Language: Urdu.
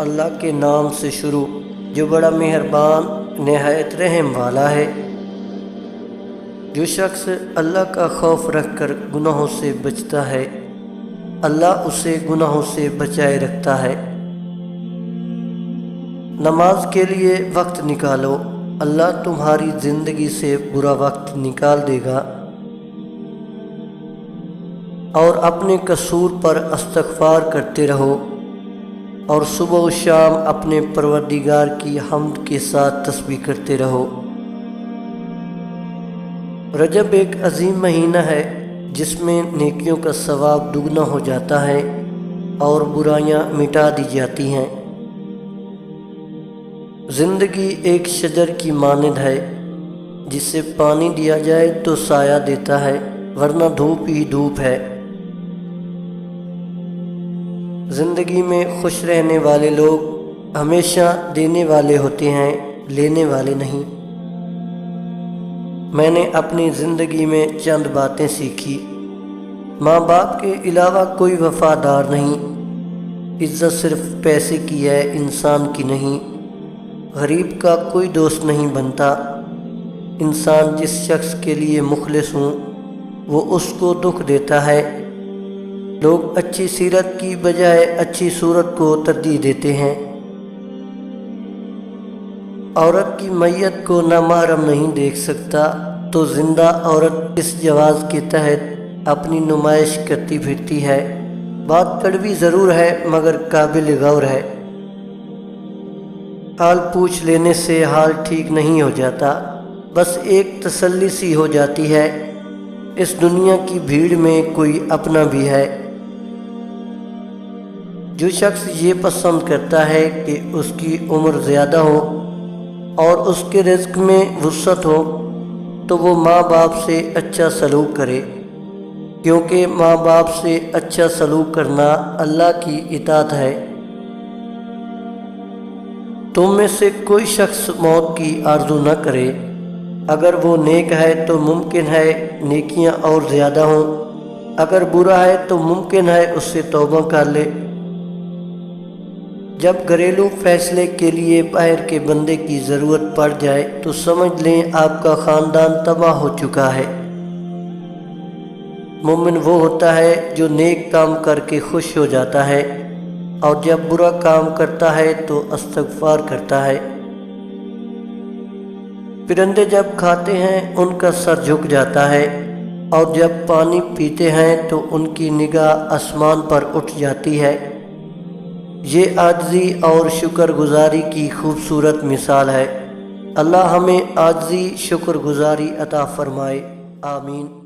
اللہ کے نام سے شروع جو بڑا مہربان نہایت رحم والا ہے۔ جو شخص اللہ کا خوف رکھ کر گناہوں سے بچتا ہے اللہ اسے گناہوں سے بچائے رکھتا ہے۔ نماز کے لیے وقت نکالو، اللہ تمہاری زندگی سے برا وقت نکال دے گا۔ اور اپنے قصور پر استغفار کرتے رہو، اور صبح و شام اپنے پروردگار کی حمد کے ساتھ تسبیح کرتے رہو۔ رجب ایک عظیم مہینہ ہے جس میں نیکیوں کا ثواب دگنا ہو جاتا ہے اور برائیاں مٹا دی جاتی ہیں۔ زندگی ایک شجر کی مانند ہے، جسے پانی دیا جائے تو سایہ دیتا ہے، ورنہ دھوپ ہی دھوپ ہے۔ زندگی میں خوش رہنے والے لوگ ہمیشہ دینے والے ہوتے ہیں، لینے والے نہیں۔ میں نے اپنی زندگی میں چند باتیں سیکھی۔ ماں باپ کے علاوہ کوئی وفادار نہیں، عزت صرف پیسے کی ہے، انسان کی نہیں۔ غریب کا کوئی دوست نہیں بنتا، انسان جس شخص کے لیے مخلص ہوں وہ اس کو دکھ دیتا ہے۔ لوگ اچھی سیرت کی بجائے اچھی صورت کو ترجیح دیتے ہیں۔ عورت کی میت کو نامحرم نہیں دیکھ سکتا تو زندہ عورت اس جواز کے تحت اپنی نمائش کرتی پھرتی ہے۔ بات کڑوی ضرور ہے مگر قابل غور ہے۔ حال پوچھ لینے سے حال ٹھیک نہیں ہو جاتا، بس ایک تسلی سی ہو جاتی ہے، اس دنیا کی بھیڑ میں کوئی اپنا بھی ہے۔ جو شخص یہ پسند کرتا ہے کہ اس کی عمر زیادہ ہو اور اس کے رزق میں وسعت ہو تو وہ ماں باپ سے اچھا سلوک کرے، کیونکہ ماں باپ سے اچھا سلوک کرنا اللہ کی اطاعت ہے۔ تم میں سے کوئی شخص موت کی آرزو نہ کرے، اگر وہ نیک ہے تو ممکن ہے نیکیاں اور زیادہ ہوں، اگر برا ہے تو ممکن ہے اس سے توبہ کر لے۔ جب گھریلو فیصلے کے لیے باہر کے بندے کی ضرورت پڑ جائے تو سمجھ لیں آپ کا خاندان تباہ ہو چکا ہے۔ مومن وہ ہوتا ہے جو نیک کام کر کے خوش ہو جاتا ہے، اور جب برا کام کرتا ہے تو استغفار کرتا ہے۔ پرندے جب کھاتے ہیں ان کا سر جھک جاتا ہے، اور جب پانی پیتے ہیں تو ان کی نگاہ آسمان پر اٹھ جاتی ہے۔ یہ عاجزی اور شکر گزاری کی خوبصورت مثال ہے۔ اللہ ہمیں عاجزی شکر گزاری عطا فرمائے، آمین۔